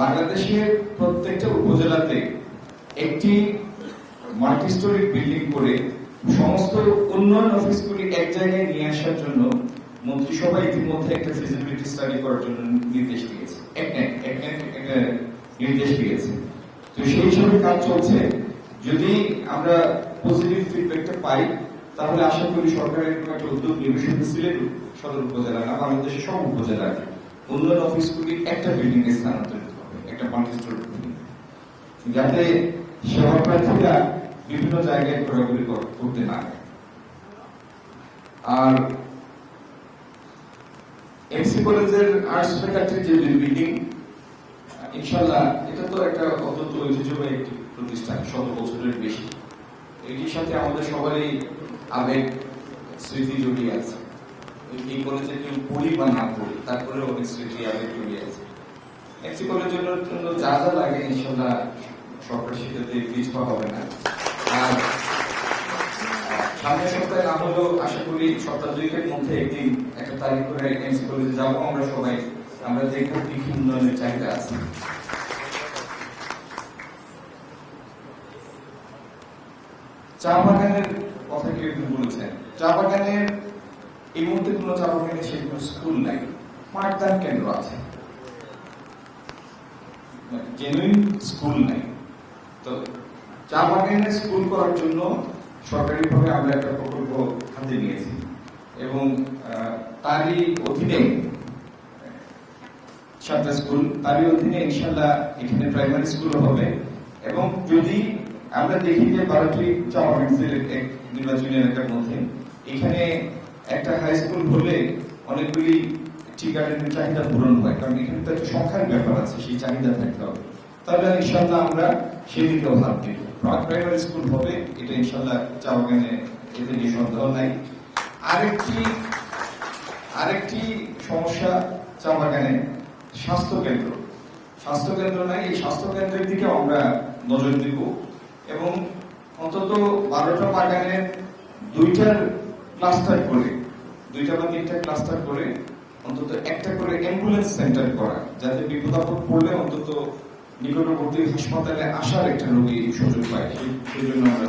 বাংলাদেশের প্রত্যেকটা উপজেলাতে একটি মাল্টি স্টোরি বিল্ডিং করে সমস্ত উন্নয়ন অফিসগুলি এক জায়গায় নিয়ে আসার জন্য মন্ত্রিসভা ইতিমধ্যে একটা ফিজিবিলিটি স্টাডি করার জন্য নির্দেশ দিয়েছে, একটা নির্দেশ দিয়েছে। তো সেই হিসাবে কাজ চলছে। যদি আমরা পজিটিভ ফিডব্যাকটা পাই তাহলে আশা করি সরকারের একটা উদ্যোগ নেবে, শুধু সিলেট সদর উপজেলা না, বাংলাদেশের সব উপজেলায় উন্নয়ন অফিসগুলি একটা বিল্ডিং এ স্থানান্তরিত হবে, একটা মাল্টি স্টোরি বিল্ডিং, যাতে সেবা প্রার্থীরা বিভিন্ন জায়গায় ঘোরাঘুরি করতে না হয়। আর এমসি কলেজের আর্টস ফ্যাকাল্টির যে বিল্ডিং, ইনশাল্লাহ এটা তো একটা অত্যন্ত ঐতিহ্যবাহী একটি প্রতিষ্ঠান, 100 বছরের বেশি। এটির সাথে আমাদের সবারই আবেগ স্মৃতি জড়িয়ে আছে। এই কলেজে কেউ পড়ি বা না পড়ি, তারপরে অনেক স্মৃতি আবেগ জড়িয়ে আছে। এমসি কলেজের জন্য যা যা লাগে ইনশাল্লাহ সরকার সেটাতে পিছপা হবে না। আর সামনের সপ্তাহে না হলেও আশা করি সপ্তাহ 2 মধ্যে একদিন একটা তারিখ করে এমসি কলেজে যাবো আমরা সবাই। আমরা দেখবো কি কি উন্নয়নের চাহিদা আছে। চা বাগানের কথা কেউ বলেছেন, চা বাগানের এই মুহূর্তে কোনো চা বাগানে সেগুলো স্কুল নাই, পাঠদান কেন্দ্র আছে, জেনুইন স্কুল নাই। তো চা বাগানে স্কুল করার জন্য সরকারিভাবে আমরা একটা প্রকল্প হাতে নিয়েছি এবং তারই অধীনে 7টা স্কুল, তারই অধীনে ইনশাল্লাহ এখানে প্রাইমারি স্কুল হবে। এবং যদি আমরা দেখি যে 12টি চা বাগান সিলেট নির্বাচনী এলাকার মধ্যে এখানে একটা হাই স্কুল হলে অনেকগুলি টি গার্ডেনের চাহিদা পূরণ হয়, কারণ এখানে তো একটা সংখ্যার ব্যাপার আছে, সেই চাহিদা থাকতে হবে। তাহলে ইনশাল্লাহ আমরা সেই দিকেও ভাব দিব। প্রাইমারি স্কুল হবে, এটা ইনশাল্লাহ চা বাগানে, এতে নিয়ে সন্দেহ নাই। আরেকটি সমস্যা চা বাগানে স্বাস্থ্য কেন্দ্র নাই। এই স্বাস্থ্য কেন্দ্রের দিকে আমরা নজর দিব এবং অন্তত 12টা বাগানের 2টা ক্লাস্টার করে, 2টা বা 3টা ক্লাস্টার করে অন্তত একটা করে অ্যাম্বুলেন্স সেন্টার করা, যাতে বিপদ আপদ পড়লে অন্তত নিকটবর্তী হাসপাতালে আসার একটা রোগী সুযোগ পায়। সেই জন্য আমরা